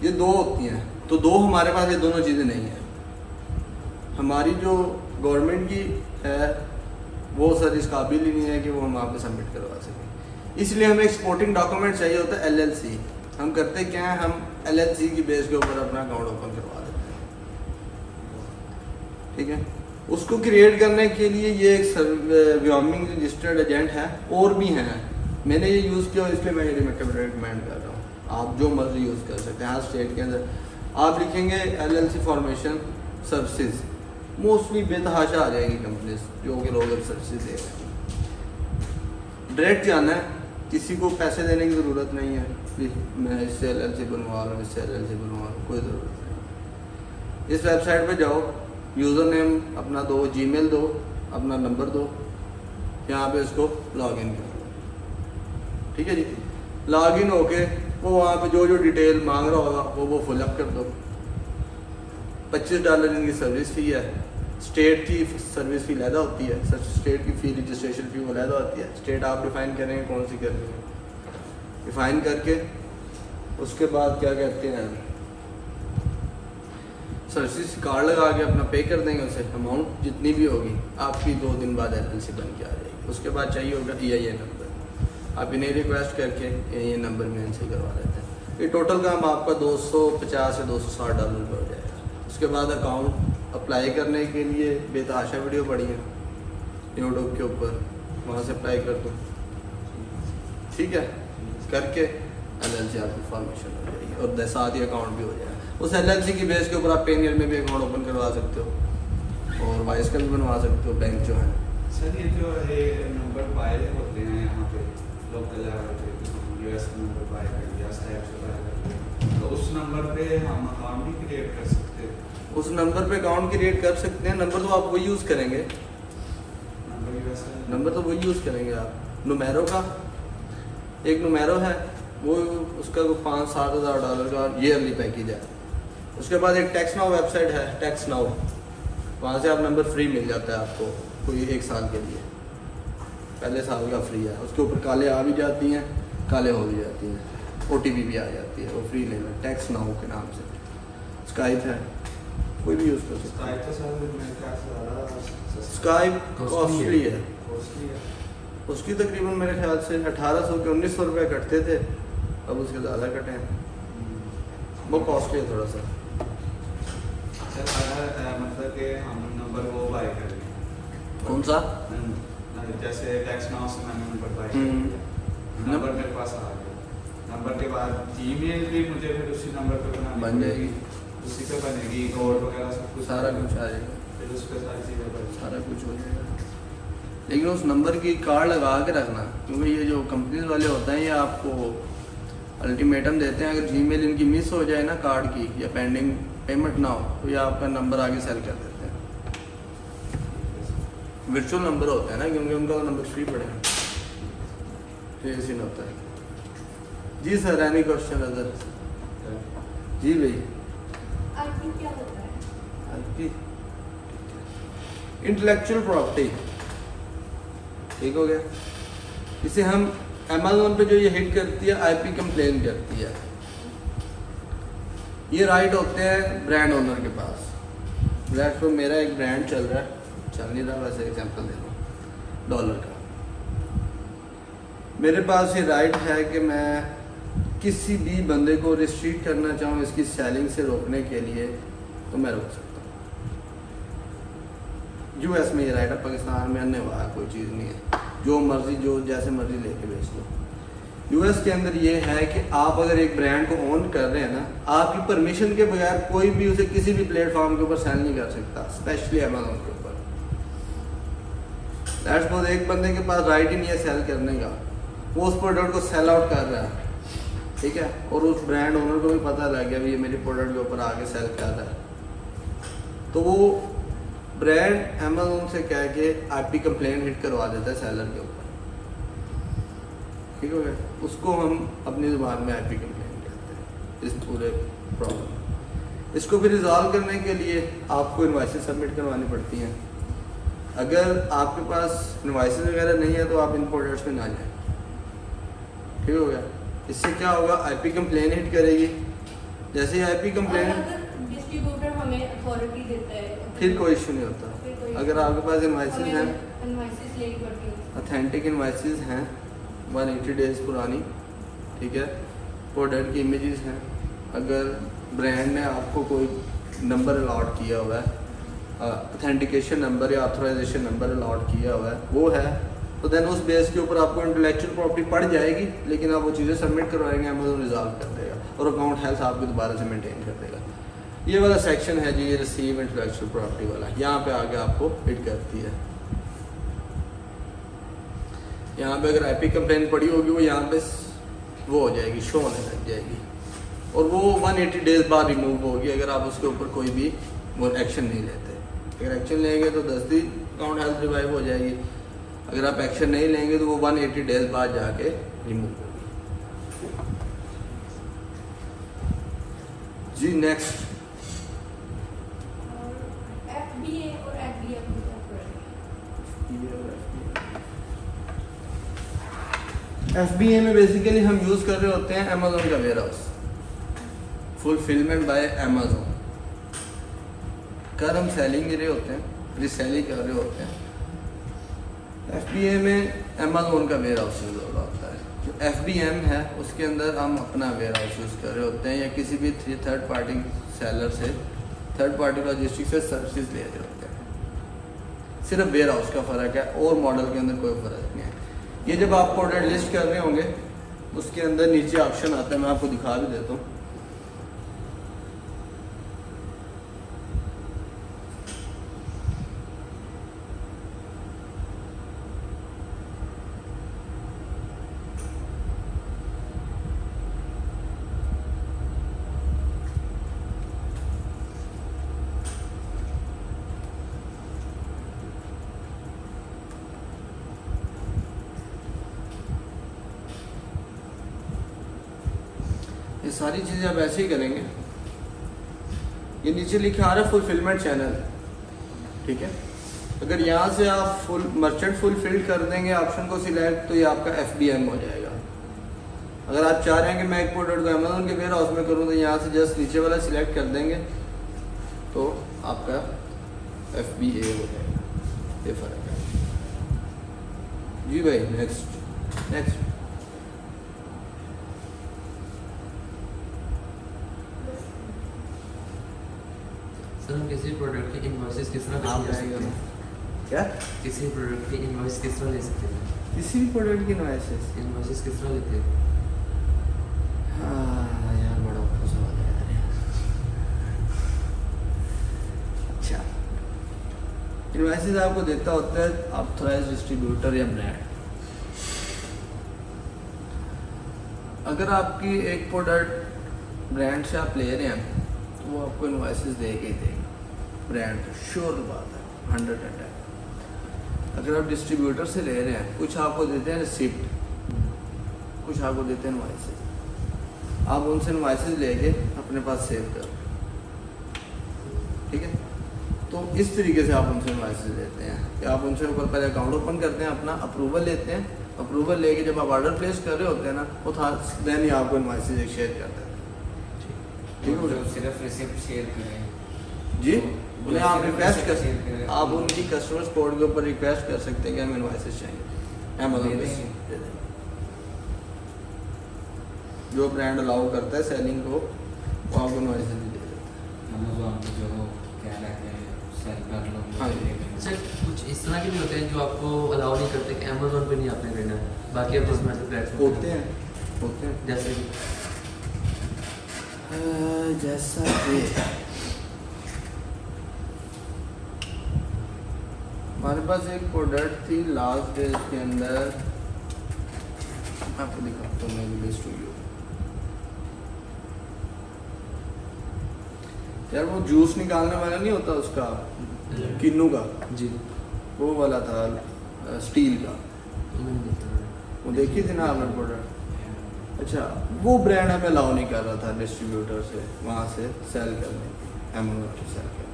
A: ये 2 होती हैं, तो 2 हमारे पास ये दोनों चीज़ें नहीं हैं। हमारी जो गवर्नमेंट की है वो सर इस काबिल ही नहीं है कि वो हम आपको सबमिट करवा सकें। इसलिए हमें एक्सपोर्टिंग डॉक्यूमेंट चाहिए होता है LLC। हम करते क्या हैं, हम LLC की बेस के ऊपर अपना अकाउंट ओपन करवा देते हैं, ठीक है। उसको क्रिएट करने के लिए ये एक व्योमिंग रजिस्टर्ड एजेंट है, और भी हैं। मैंने ये यूज़ किया, इसलिए मैं ये रिकमेंड कर रहा हूँ। आप जो मर्जी यूज़ कर सकते हैं। हर स्टेट के अंदर आप लिखेंगे LLC फॉर्मेशन सर्विसेज, मोस्टली बेतहाशा आ जाएगी कंपनीज जो कि लोग सर्विसेज दे रहे हैं। डायरेक्ट जाना है, किसी को पैसे देने की ज़रूरत नहीं है कि मैं इससे LLC बनवा रहा हूँ, इससे LLC बनवा रहा हूँ, कोई ज़रूरत नहीं। इस वेबसाइट पे जाओ, यूज़र नेम अपना दो, जीमेल दो, अपना नंबर दो, यहाँ पे इसको लॉगिन करो, ठीक है जी। लॉगिन होके वो वहाँ पे जो डिटेल मांग रहा होगा वो फुलअप कर दो। $25 इनकी सर्विस फ़ी है। स्टेट की सर्विस फ़ी लहदा होती है, स्टेट की फ़ी रजिस्ट्रेशन फ़ी वो लहदा होती है। स्टेट आप डिफ़ाइन करेंगे कौन सी करनी है, डिफ़ाइन करके उसके बाद क्या कहते हैं, सर्विस कार्ड लगा के अपना पे कर देंगे उसे। अमाउंट जितनी भी होगी आपकी 2 दिन बाद LLC बन के आ जाएगी। उसके बाद चाहिए होगा EIN नंबर, आप इन्हें रिक्वेस्ट करके ये नंबर में इनसे करवा देते हैं। ये टोटल काम आपका $250 से $260 का हो जाएगा। उसके बाद अकाउंट अप्लाई करने के लिए बेतहाशा वीडियो पड़ी है यूट्यूब के ऊपर, वहाँ से अप्लाई कर दो, ठीक है। करके LLC आपकी फॉर्मेशन हो जाएगी और साथ ही अकाउंट भी हो जाएगा। उस LLC की बेस के ऊपर आप पेनियर में भी अकाउंट ओपन करवा सकते हो और वाइस का भी बनवा सकते हो। बैंक जो है
C: सर, ये जो है नंबर बाय होते हैं यहाँ पे लोकल US नंबर बाय कर दिया, टाइप से बाय कर दिया, तो उस नंबर पे हम अकाउंट भी क्रिएट कर सकते हैं।
A: उस नंबर पे अकाउंट क्रिएट कर सकते हैं। नंबर तो आप वही यूज़ करेंगे, नंबर तो वही यूज़ करेंगे आप। नुमेरो का एक नुमेरो है, वो उसका $5-7 हज़ार का ईयरली पैकेज है। उसके बाद एक टैक्स नाउ वेबसाइट है, टैक्स नाउ, वहाँ से आप नंबर फ्री मिल जाता है आपको कोई 1 साल के लिए, पहले साल का फ्री है। उसके ऊपर काले आ भी जाती हैं, काले हो भी जाती हैं, OTP भी आ जाती है, वो फ्री लेना, टैक्स नाउ के नाम से। स्काइप है, कोई भी यूज़ कर सकता है। स्काइप कॉस्टली है, उसकी तकरीबन मेरे ख्याल से 1800 के 1900 रुपये कटते थे, अब उसके ज़्यादा कटे हैं, वो कॉस्टली है थोड़ा सा।
C: अगर मतलब कि हम नंबर वो बाय कर लें,
A: कौन सा?
C: जैसे टैक्स नाउ से मैंने नंबर बाय कर लिया, नंबर मेरे पास आ गया। नंबर के बाद ईमेल भी मुझे फिर उसी नंबर पे बनानी
A: बन जाएगी।
C: उसी पे बनेगी, कोड वगैरह सब कुछ
A: सारा कुछ आ जाएगा,
C: फिर उस पे सारी चीज़ें बन
A: सारा कुछ हो जाएगा। लेकिन उस नंबर की कार्ड लगा के रखना, क्योंकि ये जो कंपनीज वाले होते हैं ये आपको अल्टीमेटम देते हैं, अगर जीमेल इनकी मिस हो जाए ना कार्ड की या पेंडिंग पेमेंट ना हो तो ये आपका नंबर आगे सेल कर देते हैं। वर्चुअल नंबर होता है ना, क्योंकि उनका नंबर फ्री पड़ेगा, तो ये सीन होता है। जी सर, एनी क्वेश्चन अदर? जी भाई,
E: आईपी क्या होता है?
A: आईपी इंटेलेक्चुअल प्रॉपर्टी, ठीक हो गया। इसे हम अमेज़न पे जो ये हिट करती है आईपी कंप्लेन करती है, ये राइट होते हैं ब्रांड ओनर के पास। लेट्स सपोज मेरा एक ब्रांड चल रहा है, चल नहीं रहा, वैसे एग्जांपल दे रहा हूँ डॉलर का। मेरे पास ये राइट है कि मैं किसी भी बंदे को रिस्ट्रिक्ट करना चाहूँ इसकी सेलिंग से रोकने के लिए, तो मैं रोक सकता हूँ। यूएस में ये राइट है, पाकिस्तान में अन्य वहाँ कोई चीज़ नहीं है, जो मर्जी जो जैसे मर्जी लेके बेच लो। यूएस के अंदर ये है कि आप अगर एक ब्रांड को ओन कर रहे हैं ना, आपकी परमिशन के बगैर कोई भी उसे किसी भी प्लेटफॉर्म के ऊपर सेल नहीं कर सकता, स्पेशली अमेज़न के ऊपर। लेट्स सपोज एक बंदे के पास राइट ही नहीं है सेल करने का, वो उस प्रोडक्ट को सेल आउट कर रहा है, ठीक है, और उस ब्रांड ओनर को भी पता लग गया भी ये मेरी प्रोडक्ट के ऊपर आगे सेल कर रहा है, तो वो ब्रांड अमेज़न से कह के आईपी कंप्लेन हिट करवा देता है सेलर के ऊपर, ठीक हो गया। उसको हम अपनी ज़ुबान में आईपी कंप्लेन कहते हैं, इस पूरे प्रॉब्लम। इसको भी रिजॉल्व करने के लिए आपको इनवॉइसेस सबमिट करवानी पड़ती हैं। अगर आपके पास इनवॉइसेस वगैरह नहीं है तो आप इन प्रोडक्ट्स में ना जाएं, ठीक हो गया। इससे क्या होगा, आईपी कंप्लेन हिट करेगी। जैसे ही आईपी कंप्लेन,
E: डिस्ट्रीब्यूटर हमें अथॉरिटी देता है,
A: फिर कोई इशू नहीं होता। अगर आपके पास इनवॉइसेस हैं,
E: इनवॉइसेस लेनी पड़ती है,
A: ऑथेंटिक इनवॉइसेस हैं 180 डेज पुरानी, ठीक है, प्रोडक्ट की इमेजेस हैं, अगर ब्रांड ने आपको कोई नंबर अलॉट किया हुआ है, ऑथेंटिकेशन नंबर या ऑथराइजेशन नंबर अलॉट किया हुआ है, वो है, तो देन उस बेस के ऊपर आपको इंटेलेक्चुअल प्रॉपर्टी पड़ जाएगी, लेकिन आप वो चीज़ें सबमिट करवाएंगे, अमेज़न रिजॉल्व कर देगा और अकाउंट हेल्थ आपको दोबारा से मेंटेन कर देगा। ये वाला सेक्शन है जी, ये रिसीव इंटेलेक्चुअल प्रॉपर्टी वाला, यहाँ पे आगे आपको हिट करती है। यहाँ पे अगर आईपी कंप्लेन पड़ी होगी वो यहाँ पे वो हो जाएगी, शो होने लग जाएगी, और वो 180 डेज बाद रिमूव होगी अगर आप उसके ऊपर कोई भी वो एक्शन नहीं लेते। अगर एक्शन लेंगे तो 10 दिन अकाउंट हेल्थ रिवाइव हो जाएगी, अगर आप एक्शन नहीं लेंगे तो वो 180 डेज बाद जाके रिमूव होगी। जी नेक्स्ट,
E: एफबीए और एफबीएम का फर्क है।
A: एफबीए में बेसिकली हम यूज़ कर रहे होते हैं अमेज़न का warehouse, fulfilment by Amazon. कर हम सेलिंग कर रहे होते हैं, रीसेलिंग कर रहे होते हैं। एफबीए में अमेज़न का वेयर हाउस यूज़ हो रहा होता है। जो एफबीएम है उसके अंदर हम अपना वेयर हाउस यूज़ कर रहे होते हैं, या किसी भी थर्ड पार्टी सेलर से, थर्ड पार्टी लॉजिस्टिक से सर्विसेज ले रहे होते हैं। सिर्फ वेयर हाउस का फ़र्क है, और मॉडल के अंदर कोई फ़र्क नहीं है। ये जब आप प्रोडक्ट लिस्ट कर रहे होंगे उसके अंदर नीचे ऑप्शन आता है, मैं आपको दिखा भी देता हूँ। ये सारी चीज़ें आप ऐसे ही करेंगे। ये नीचे लिखा आ रहा है फुलफिलमेंट चैनल, ठीक है। अगर यहाँ से आप फुल मर्चेंट फुलफिल कर देंगे ऑप्शन को सिलेक्ट, तो ये आपका एफबीएम हो जाएगा। अगर आप चाह रहे हैं कि मैं एक प्रोडक्ट को अमेज़न के वेयर हाउस में करूँ, तो यहाँ से जस्ट नीचे वाला सिलेक्ट कर देंगे तो आपका एफबीए हो जाएगा। ये फ़र्क है जी भाई। नेक्स्ट
B: सर, हम किसी प्रोडक्ट की इनवॉइसेस किस तरह
A: आप
B: भेज सकते हैं?
A: क्या
F: किसी प्रोडक्ट की इनवॉइस किस तरह ले सकते हैं?
A: किसी भी प्रोडक्ट की इनवॉइसेस?
F: इनवॉइस किस तरह लेते हैं?
A: हाँ यार बड़ा औखा सवाल है यार। अच्छा, इनवॉइसेस आपको देता होता है ऑथराइज्ड डिस्ट्रीब्यूटर या ब्रांड। अगर आपकी एक प्रोडक्ट ब्रांड से आप ले रहे हैं तो वो आपको इनवॉइसेस देके ही देगा, ब्रांड श्योर बात है 100%। अगर आप डिस्ट्रीब्यूटर से ले रहे हैं, कुछ आपको देते हैं रिसिप्ट, कुछ आपको देते हैं इनवॉइसेस। आप उनसे इनवॉइसेस लेके अपने पास सेव करो, ठीक है। तो इस तरीके से आप उनसे इनवॉइसेस लेते हैं कि आप उनसे ऊपर पहले अकाउंट ओपन करते हैं, अपना अप्रूवल लेते हैं, अप्रूवल लेके जब आप ऑर्डर प्लेस कर रहे होते हैं ना, वो था देन ही आपको इनवॉइसेस शेयर करता है, ठीक है।
B: जो सिर्फ रिसिप्ट शेयर करें
A: जी,
B: तो
A: उन्हें आप रिक्वेस्ट कर
B: शेयर करें,
A: आप उनकी कस्टमर्स कोड के ऊपर रिक्वेस्ट कर सकते हैं कि हमें इनवॉइसेस चाहिए, अमेज़न पे
B: दे देंगे।
A: दे देंगे। जो ब्रांड अलाउ करता है सेलिंग को, वो आपको इनवॉइसेस भी दे देता है।
B: अमेज़न पे जो क्या कहते हैं सेल कर लो।
A: हाँ जी।
F: सर कुछ इस तरह के भी होते हैं जो आपको अलाउ नहीं करते कि अमेज़न पे नहीं आपने लेना है, बाकी आप जिसमें प्लेटफॉर्म
A: होते हैं
F: जैसे कि
A: जैसा कि हमारे पास एक प्रोडक्ट थी लास्ट डेज के अंदर, आपको दिखाता हूँ मैं लिस्ट हुई। यार वो जूस निकालने वाला नहीं होता उसका, किन्नू का,
F: जी
A: वो वाला था स्टील का,
F: मैंने देखा।
A: वो देखी थी ना आपने प्रोडक्ट। अच्छा, वो ब्रांड हमें अलाउ नहीं कर रहा था डिस्ट्रीब्यूटर से वहाँ से सेल करने की, अमेज़न से सेल करने की।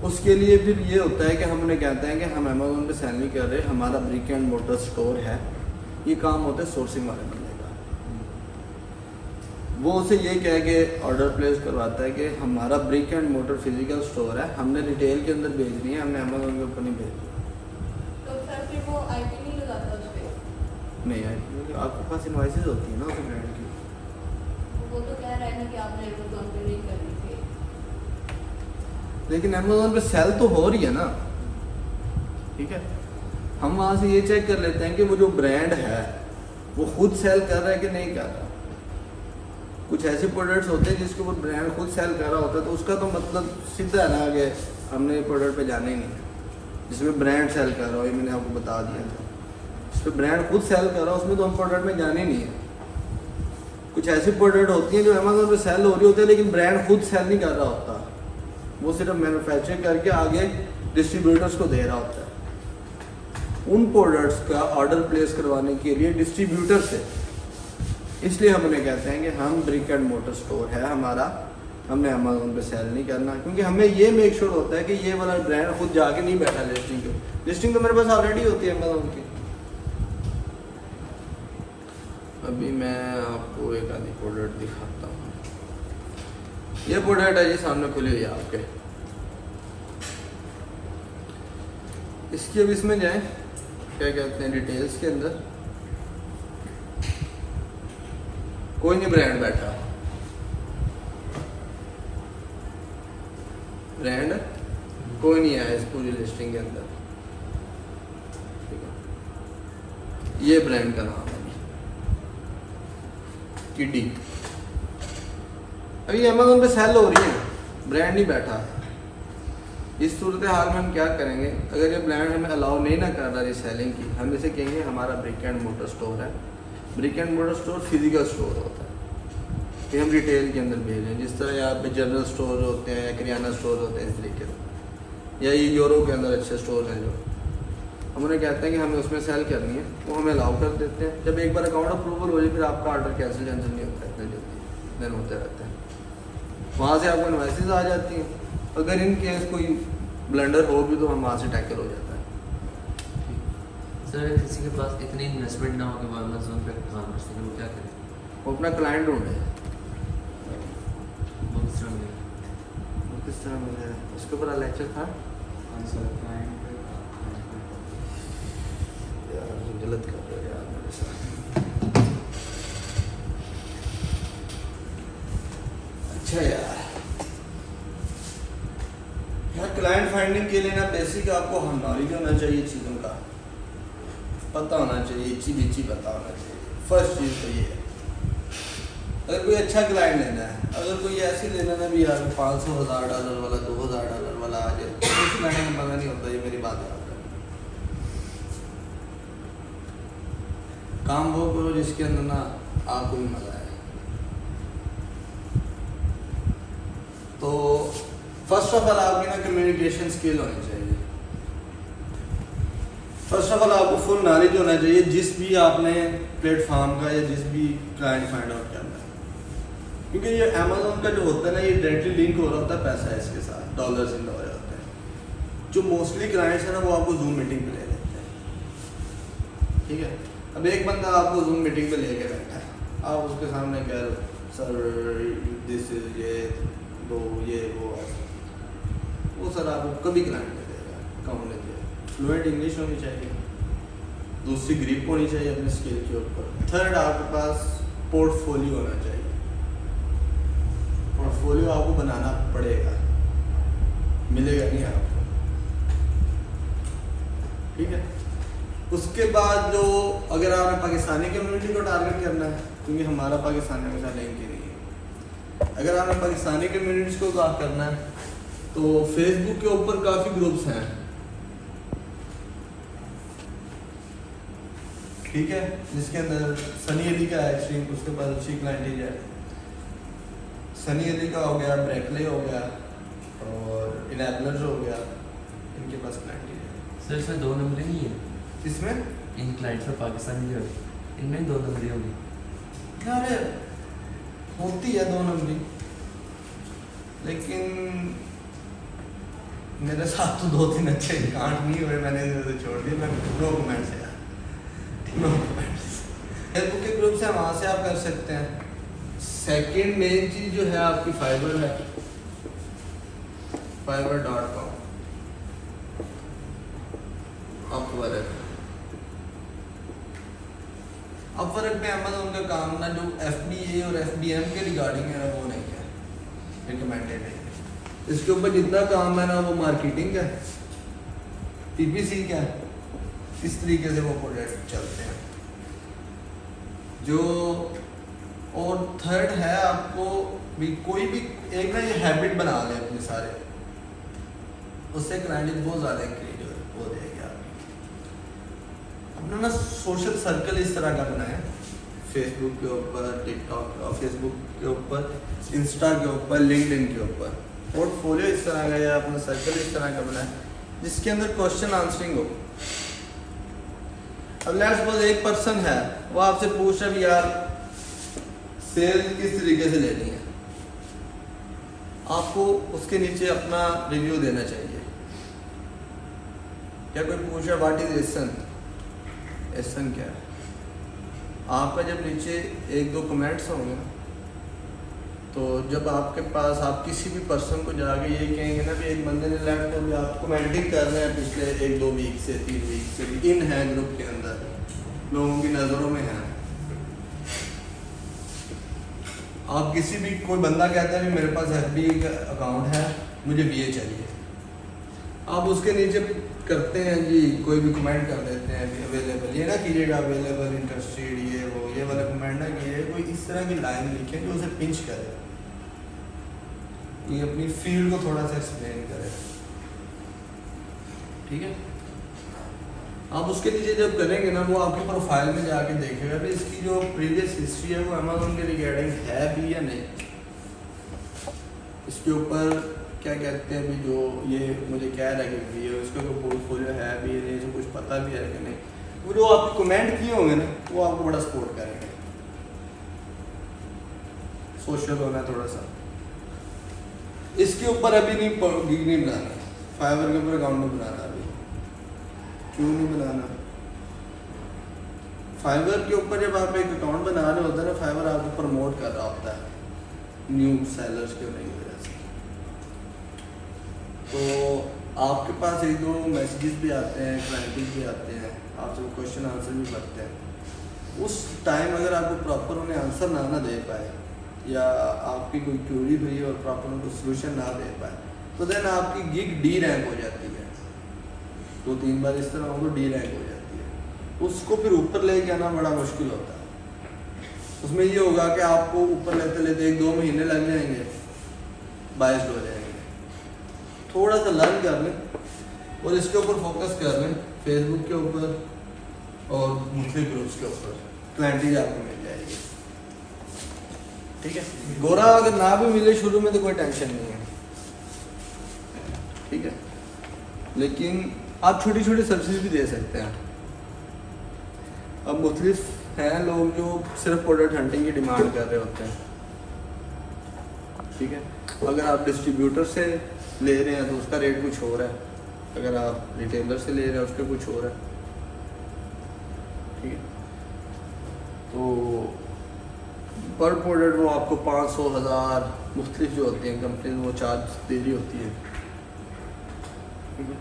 A: उसके लिए फिर ये होता है कि हम उन्हें कहते हैं कि हम अमेज़न पे सेल नहीं कर रहे, हमारा ब्रिक एंड मोटर स्टोर है। ये काम होता है सोर्सिंग वाले बंदे का। वो उसे ये कह के ऑर्डर प्लेस करवाता है कि हमारा brick and motor physical store है, हमने रिटेल के अंदर भेजनी है, हमने अमेज़न के ऊपर नहीं भेजनी।
E: तो सर फिर वो आईटी नहीं लगाता उस पे?
A: नहीं यार, आपके पास इनवॉइसेस होती है ना उस ब्रांड की।
E: वो तो कह रहा है ना कि आपने अमेज़न पे नहीं करनी थी।
A: लेकिन अमेज़न पे सेल तो हो रही है ना, ठीक है। हम वहाँ से ये चेक कर लेते हैं कि वो जो ब्रांड है वो खुद सेल कर रहा है कि नहीं कर रहा। कुछ ऐसे प्रोडक्ट्स होते हैं जिसके ऊपर ब्रांड खुद सेल कर रहा होता है, तो उसका तो मतलब सीधा है ना कि हमने प्रोडक्ट पे जाना ही नहीं है। जिसमें ब्रांड सेल कर रहा हो, ये मैंने आपको बता दिया था, जिस पे ब्रांड खुद सेल कर रहा हो उसमें तो हम प्रोडक्ट में जाना ही नहीं है। कुछ ऐसी प्रोडक्ट होती हैं जो अमेज़न पे सेल हो रही होती है लेकिन ब्रांड खुद सेल नहीं कर रहा होता, वो सिर्फ मैन्युफैक्चरिंग करके आगे डिस्ट्रीब्यूटर्स को दे रहा होता है। उन प्रोडक्ट्स का ऑर्डर प्लेस करवाने के लिए डिस्ट्रीब्यूटर से, इसलिए हम उन्हें कहते हैं कि हम ब्रिक एंड मोटर स्टोर है हमारा, हमने अमेज़न पे सेल नहीं करना, क्योंकि हमें ये मेक श्योर होता है कि ये वाला ब्रांड खुद जाके नहीं बैठा लिस्टिंग पे। लिस्टिंग तो मेरे पास ऑलरेडी होती है अमेज़न की। अभी मैं आपको एक आधी प्रोडक्ट दिखाता हूँ। ये प्रोडक्ट है जी, सामने खुली हुई है आपके। इसकी अब इसमें जाएं, क्या कहते हैं, डिटेल्स के अंदर कोई नहीं ब्रांड बैठा, ब्रांड कोई नहीं आया इस पूरी लिस्टिंग के अंदर, ठीक है। ये ब्रांड का नाम है किडी। अभी अमेज़न पे सेल हो रही है, ब्रांड नहीं बैठा। इस सूरत हाल में हम क्या करेंगे, अगर ये ब्रांड हमें अलाउ नहीं ना कर रहा रीसेलिंग की, हम इसे कहेंगे हमारा ब्रिक एंड मोटर स्टोर है। Brick and motor store physical store होता है कि हम रिटेल के अंदर भेजें, जिस तरह यहाँ पे जनरल स्टोर होते हैं या किराना स्टोर होते हैं, इस तरीके से, या ये यूरो के अंदर अच्छे स्टोर हैं जो हम उन्हें कहते हैं कि हमें उसमें सेल करनी है, वो हमें अलाउ कर देते हैं। जब एक बार अकाउंट अप्रूवल हो जाए फिर आपका ऑर्डर कैंसिल नहीं होता है, इतने जल्दी देन होते रहते हैं। वहाँ से आपको इनवॉइसेस आ जाती हैं। अगर इन केस कोई ब्लंडर हो भी तो हम वहाँ से टैकल हो जाता है।
F: सर अगर किसी के पास इतनी इन्वेस्टमेंट ना हो कि वो अमेज़न पे काम कर सके, वो क्या करें?
A: वो अपना क्लाइंट ढूंढे।
F: वो किस तरह मिलेगा?
A: वो किस तरह मिलेगा, उसके ऊपर लेक्चर था यार, गलत कर रहे हो यार मेरे साथ। अच्छा यार क्लाइंट फाइंडिंग के लिए ना बेसिक आपको नॉलेज होना चाहिए, चीज़ों का पता होना चाहिए, इची बिची पता होना चाहिए। फर्स्ट चीज़ तो ये है। अगर कोई अच्छा क्लाइंट लेना है, अगर कोई ऐसी लेना ना भी यार $500,000 वाला $2,000 वाला आ जाए, तो उस मैंने का मज़ा नहीं होता। ये मेरी बात याद है। काम वो करो जिसके अंदर ना आपको भी मज़ा आए। तो फर्स्ट ऑफ ऑल आपकी ना कम्युनिकेशन स्किल होनी चाहिए। फर्स्ट ऑफ ऑल आपको फुल नॉलेज होना चाहिए जिस भी आपने प्लेटफॉर्म का या जिस भी क्लाइंट फाइंड आउट करना है, क्योंकि ये अमेज़ॉन का जो होता है ना, ये डायरेक्टली लिंक हो रहा होता है पैसा है इसके साथ, डॉलर्स इन हो रहे होते हैं। जो मोस्टली क्लाइंट्स हैं ना वो आपको जूम मीटिंग पे ले लेते हैं, ठीक है। अब एक बंदा आपको जूम मीटिंग पे लेके बैठा है, आप उसके सामने कह रहे हो सर दिस इज ये दो ये वो सर आपको कभी क्लाइंट नहीं देगा, कम नहीं देगा। फ्लुएंट इंग्लिश होनी चाहिए, दूसरी ग्रिप होनी चाहिए अपने स्किल के ऊपर। थर्ड आपके पास पोर्टफोलियो होना चाहिए। पोर्टफोलियो आपको बनाना पड़ेगा, मिलेगा नहीं आपको, ठीक है। उसके बाद जो अगर आपने पाकिस्तानी कम्युनिटी को टारगेट करना है, क्योंकि हमारा पाकिस्तानी के साथ लिंक ही नहीं है, अगर आपने पाकिस्तानी कम्युनिटीज़ को बात करना है तो फेसबुक के ऊपर काफ़ी ग्रुप्स हैं, ठीक है, जिसके अंदर सनी अली का है, उसके पास अच्छी क्लाइंटेज है। सनी अली का हो गया, ब्रैकले हो गया और इनैबलर्स हो गया, इनके पास क्लाइंटेज है।
F: सर इसमें 2 नंबर नहीं है
A: इसमें
F: इन क्लाइंट्स में, पाकिस्तानी जो इनमें 2 नंबर होगी
A: यार, होती है 2 नंबरी, लेकिन मेरे साथ तो 2-3 अच्छे कांट नहीं हुए, मैंने छोड़ दिया। मैं नो कमेंट्स है यार, नो कमेंट्स। फेसबुक के ग्रुप से वहाँ से आप कर सकते हैं। सेकंड मेन चीज़ जो है आपकी फाइबर है, fiverr.com, अपवर्क। अपवर्क में अमेज़न का काम ना जो FBA और FBM के रिगार्डिंग है ना, वो नहीं है, रिकमेंडेड है। इसके ऊपर जितना काम है ना वो मार्केटिंग का, PPC का, इस तरीके से वो प्रोजेक्ट चलते हैं जो। और थर्ड है आपको भी कोई भी एक ना ये हैबिट बना ले अपने सारे, उससे क्लाइंट बहुत ज़्यादा इंक्रीज हो जाएगी आपकी। अपना ना सोशल सर्कल इस तरह का बनाए, फेसबुक के ऊपर, टिकटॉक और फेसबुक के ऊपर, इंस्टा के ऊपर, लिंक्डइन के ऊपर। पोर्टफोलियो इस तरह का या अपना सर्कल इस तरह का बनाए जिसके अंदर क्वेश्चन आंसरिंग हो। अब लेट्स सपोज एक पर्सन है, वो आपसे पूछ रहा है यार सेल किस तरीके से लेनी है, आपको उसके नीचे अपना रिव्यू देना चाहिए। क्या कोई पूछ रहा है व्हाट इज एसन, एसन क्या है, आपका जब नीचे 1-2 कमेंट्स होंगे ना, तो जब आपके पास आप किसी भी पर्सन को जाके ये कहेंगे ना कि एक बंदे ने लैपटॉप में आप कमेंटिंग कर रहे हैं पिछले 1-2 वीक से 3 वीक से भी इन है ग्रुप के अंदर, लोगों की नज़रों में है। आप किसी भी कोई बंदा कहता है कि मेरे पास FB का अकाउंट है, मुझे BA चाहिए, आप उसके नीचे करते हैं जी कोई भी कमेंट कर देते हैं कि अवेलेबल, ये ना कीजिएगा अवेलेबल, इंटरेस्टेड, ये वो, ये वाला कमेंट ना कीजिए, कोई इस तरह की लाइन लिखे जो उसे पिंच करे, ये अपनी फील्ड को थोड़ा सा एक्सप्लेन करे, ठीक है। आप उसके नीचे जब करेंगे ना, वो आपकी प्रोफाइल में जाके देखेगा कि इसकी जो प्रीवियस हिस्ट्री है वो अमेज़न के रिगार्डिंग है भी या नहीं, इसके ऊपर क्या कहते हैं भी जो ये मुझे कह रहा है कि ये उसका कोई पोर्टफोलियो है भी या नहीं, कुछ पता भी है कि नहीं। वो जो आपके कमेंट किए होंगे ना, वो आपको बड़ा सपोर्ट करेंगे। सोशल होना थोड़ा सा, इसके ऊपर अभी नहीं बनाना, फाइवर के ऊपर अकाउंट नहीं बनाना अभी। क्यों नहीं बनाना? फाइवर के ऊपर जब आप एक अकाउंट बना रहे होते हैं ना, फाइवर आपको प्रमोट कर रहा होता है न्यू सेलर्स के नहीं वजह से, तो आपके पास 1-2 मैसेजेस भी आते हैं, क्लाइंट्स भी आते हैं, आपसे क्वेश्चन आंसर भी करते हैं। उस टाइम अगर आपको प्रॉपर उन्हें आंसर ना दे पाए या आपकी कोई क्यूरी हुई और प्रॉपर उनको सोल्यूशन ना दे पाए, तो देन आपकी गिग डी रैंक हो जाती है। 2-3 बार इस तरह हो तो डी रैंक हो जाती है। उसको फिर ऊपर लेके आना बड़ा मुश्किल होता है। उसमें ये होगा कि आपको ऊपर लेते लेते 1-2 महीने लग जाएंगे, बायस्ड हो जाएंगे। थोड़ा सा लर्न कर लें और इसके ऊपर फोकस कर लें, फेसबुक के ऊपर और मुख्तलिफ ग्रुप्स के ऊपर, क्लाइंटेज आपको मिल जाएगी। ठीक है, गोरा अगर ना भी मिले शुरू में तो कोई टेंशन नहीं है, ठीक है, लेकिन आप छोटी छोटी सर्विसेज भी दे सकते हैं। अब मुख्तलिफ हैं लोग जो सिर्फ प्रोडक्ट हंटिंग की डिमांड कर रहे होते हैं, ठीक है। अगर आप डिस्ट्रीब्यूटर से ले रहे हैं तो उसका रेट कुछ हो रहा है, अगर आप रिटेलर से ले रहे हैं उसका कुछ हो रहा है, ठीक है। तो पर प्रोडक्ट वो आपको 500,000 मुख्तलिफ जो होती हैं कंपनी वो चार्ज दे रही होती है, ठीक है।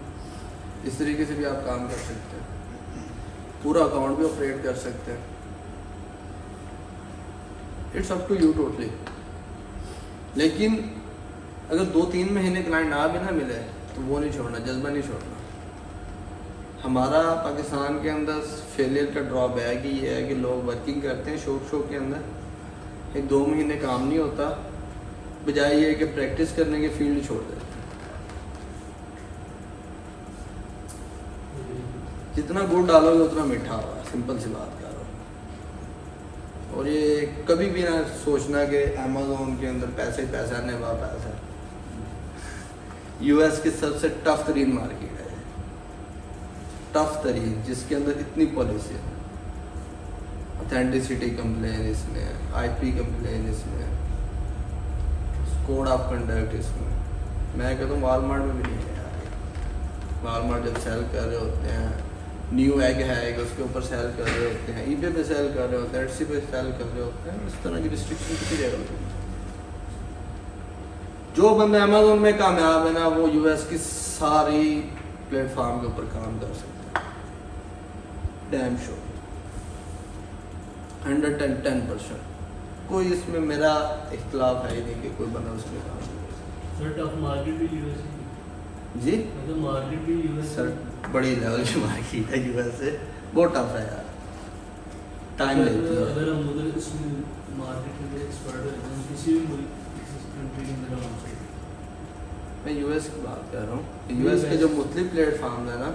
A: इस तरीके से भी आप काम कर सकते हैं, पूरा अकाउंट भी ऑपरेट कर सकते हैं। It's up to you totally. लेकिन अगर 2-3 महीने क्लाइंट ना भी ना मिले तो वो नहीं छोड़ना, जज्बा नहीं छोड़ना। हमारा पाकिस्तान के अंदर फेलियर का ड्रॉबैक ही ये है कि लोग वर्किंग करते हैं शो के अंदर, 1-2 महीने काम नहीं होता, बजाय ये कि प्रैक्टिस करने के फील्ड छोड़ देते हैं। जितना गुड़ डालोगे उतना मीठा होगा, सिंपल सी बात कर रहा हूँ। और ये कभी भी ना सोचना कि अमेज़न के अंदर पैसे ही पैसा नहीं, वहाँ पैसा। यूएस की सबसे टफ तरीन मार्केट है, टफ तरीन, जिसके अंदर इतनी पॉलिसी है, ऑथेंटिसिटी कंप्लेन इसमें, आईपी कंप्लेन इसमें, कोड ऑफ कंडक्ट इसमें। मैं कहता हूँ वालमार्ट में भी नहीं है यार। वालमार्ट जब सेल कर रहे होते हैं, न्यू एग है एक, उसके ऊपर सेल कर रहे होते हैं, ईबे पे सेल कर रहे होते हैं, एटसी पे सेल कर रहे होते हैं, इस तरह की रिस्ट्रिक्शन किसी जगह होती है। जो बंदा अमेज़न में कामयाब है ना, वो यूएस की सारी प्लेटफॉर्म के ऊपर काम कर सकता है, डैम श्योर, 110%। कोई इसमें मेरा इख्तलाफ है ही नहीं कि कोई बंदा उसमें काम कर सकता।
D: सर टफ मार्केट भी यूएस
A: जी
D: मतलब मार्केट भी यूएस
A: सर, बड़ी लेवल की मार्केट है यूएस से, बहुत टफ है यार, टाइम लेती है।
D: अगर हम उधर इसमें मार्केट में एक्सपर्ट हैं किसी भी मुल्क कंट्री के अंदर हम
A: मैं यूएस की बात कर रहा हूँ। यूएस के जो मुख्तलिफ प्लेटफॉर्म है ना,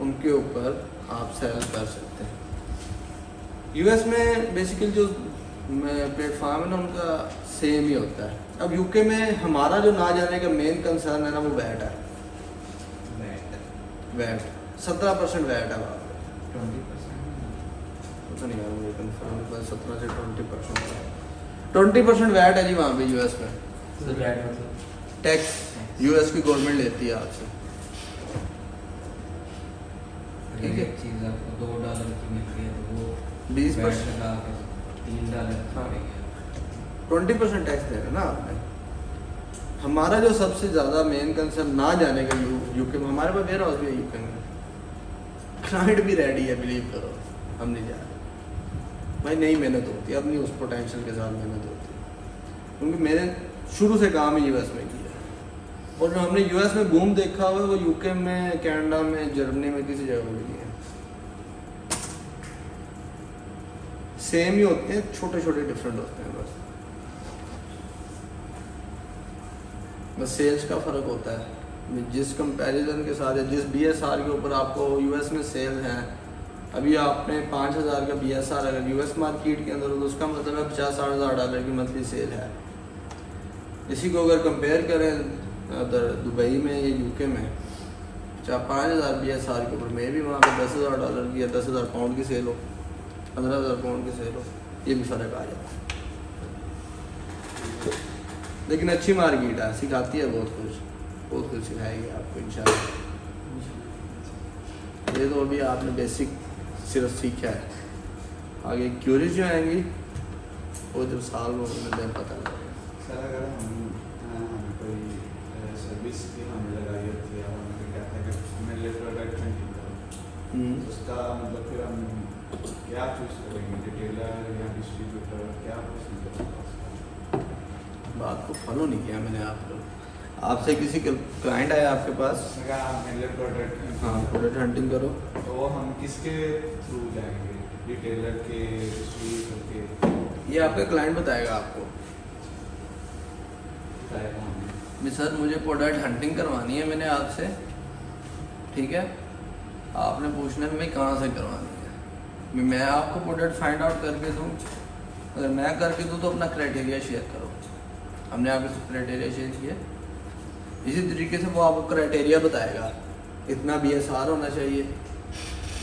A: उनके ऊपर आप सेल कर सकते हैं। यूएस में बेसिकली जो प्लेटफॉर्म है ना, उनका सेम ही होता है। अब यूके में हमारा जो ना जाने का मेन कंसर्न है ना, वो वैट है। वैट 17% वैट है वहाँ पे,
B: 20%
A: पता नहीं यार मुझे कंफर्म, 17 से 20% वैट है जी वहाँ पे यूएस में।
B: तो रेट मतलब
A: टैक्स यूएस की गवर्नमेंट लेती है आपसे,
B: ठीक है। चीज़ आपको $2 की मिल रही है तो वो
A: 20%
B: लगा के $3
A: हाँ। 20% टैक्स दे रहे ना आपने। हमारा जो सबसे ज़्यादा मेन कंसर्न ना जाने का यूके में, हमारे पास वेयर हाउस भी है यूके में, क्लाइंट भी रेडी है, बिलीव करो, हम नहीं जा रहे भाई, नहीं मेहनत होती, अब नहीं उस पोटेंशियल के साथ मेहनत होती, क्योंकि मेरे शुरू से काम ही यूएस में किया, और जो हमने यूएस में बूम देखा हुआ है वो यूके में, कनाडा में, जर्मनी में किसी जगह भी नहीं है। सेम ही होते हैं, छोटे छोटे डिफरेंट होते हैं बस सेल्स का फ़र्क होता है। जिस कंपैरिजन के साथ, जिस बीएसआर के ऊपर आपको यूएस में सेल हैं, अभी आपने 5,000 का बीएसआर अगर यूएस मार्केट के अंदर हो तो उसका मतलब है $50,000 की मंथली सेल है। इसी को अगर कंपेयर करें उधर दुबई में या यूके में, 5,000 बीएसआर के ऊपर में भी वहाँ पे $10,000 की या 10,000 पाउंड की सेल हो, 15,000 पाउंड की सेल हो, ये भी फ़र्क आ जाता है। लेकिन अच्छी मार्केट है, सिखाती है बहुत कुछ सिखाएगी आपको इंशाल्लाह। ये तो अभी आपने बेसिक सिर्फ सीखा है, आगे क्यूरीज जो आएंगी वो जब साल में उन्हें पता लगेगा।
C: सर अगर हम कोई सर्विस की हमें लगाई होती है और हमें कहते हैं कि हमें ले प्रोडक्ट तो उसका मतलब फिर हम क्या चूज़ करेंगे, रिटेलर या डिस्ट्रीब्यूटर, क्या पसंद करेंगे?
A: बात को फॉलो नहीं किया मैंने आप लोग। आपसे किसी क्लाइंट आया आपके पास,
C: उसने कहा आप मेरे लिए प्रोडक्ट,
A: हाँ प्रोडक्ट हंटिंग करो,
C: तो वो हम किसके थ्रू जाएंगे, रिटेलर के, डिस्ट्रीब्यूटर के?
A: ये आपका क्लाइंट बताएगा आपको भी सर मुझे प्रोडक्ट हंटिंग करवानी है मैंने आपसे, ठीक है, आपने पूछना है मैं कहाँ से करवानी है, मैं आपको प्रोडक्ट फाइंड आउट करके दूँ, अगर मैं करके दूँ तो अपना क्राइटेरिया शेयर करो, हमने आपके क्राइटेरिया शेयर किया, इसी तरीके से वो आपको क्राइटेरिया बताएगा, इतना BSR होना चाहिए,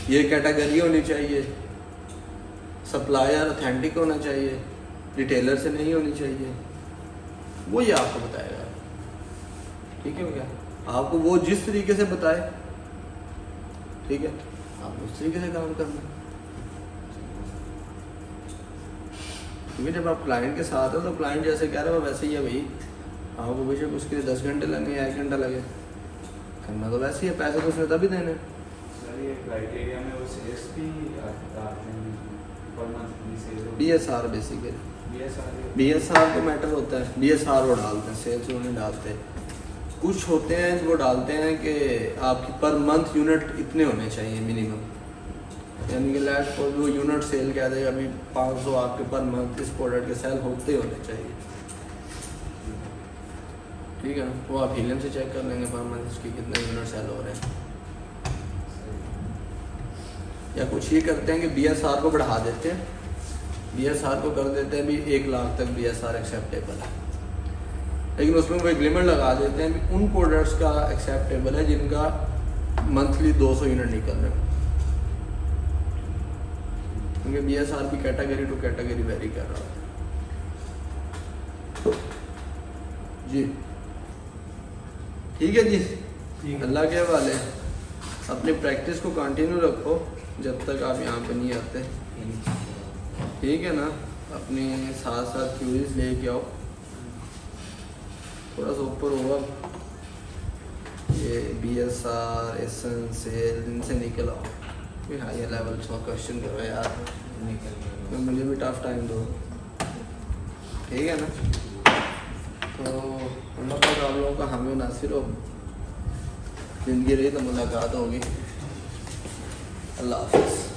A: ये कैटेगरी होनी चाहिए, सप्लायर ऑथेंटिक होना चाहिए, रिटेलर से नहीं होनी चाहिए, वो ये आपको बताएगा, ठीक है भैया, आपको वो जिस तरीके से बताए, ठीक है, आप उस तरीके से काम करना, क्योंकि जब आप क्लाइंट के साथ हो तो क्लाइंट जैसे कह रहे हो वैसे ही है भाई, आपको बेशक उसके लिए 10 घंटे लगे या 1 घंटा लगे, करना तो वैसे ही है, पैसे तो उसने तभी देने।
C: सर ये क्राइटेरिया में वो सेल्स भी बताते हैं per month sale,
A: BSR basically,
C: BSR
A: BSR को मैटर होता है, BSR वो डालते हैं, सेल्स वो नहीं डालते, कुछ होते हैं वो डालते हैं कि आपकी पर मंथ यूनिट इतने होने चाहिए मिनिमम, यानी कि लेट को वो यूनिट सेल कह देगा अभी 500 आपके पर मंथ इस प्रोडक्ट के सेल होते होने चाहिए, ठीक है ना, वो आप हीलियम से चेक कर लेंगे पर मंथ इसके कितने यूनिट सेल हो रहे हैं, या कुछ ये करते हैं कि BSR को बढ़ा देते हैं, BSR को कर देते हैं भी 1 लाख तक BSR एक्सेप्टेबल है, लेकिन उसमें वो एग्रीमेंट लगा देते हैं कि उन प्रोडक्ट्स का एक्सेप्टेबल है जिनका मंथली 200 यूनिट निकल रहे हैं, क्योंकि BSR भी कैटेगरी टू कैटेगरी वेरी कर रहा है जी, ठीक है जी, अल्लाह के हवाले, अपनी प्रैक्टिस को कंटिन्यू रखो जब तक आप यहाँ पे नहीं आते, ठीक है ना, अपने साथ साथ क्यूरीज लेके आओ, थोड़ा सा ऊपर होगा ये BSR एसेंस सेल इनसे निकल आओ, कोई हाई लेवल का क्वेश्चन करो यार, तो मुझे भी टफ टाइम दो, ठीक है ना, तो अल्लाह पाक आप लोगों का हामी नासिर हो, ज़िंदगी रही तो मुलाकात होगी, अल्लाह हाफ़िज़।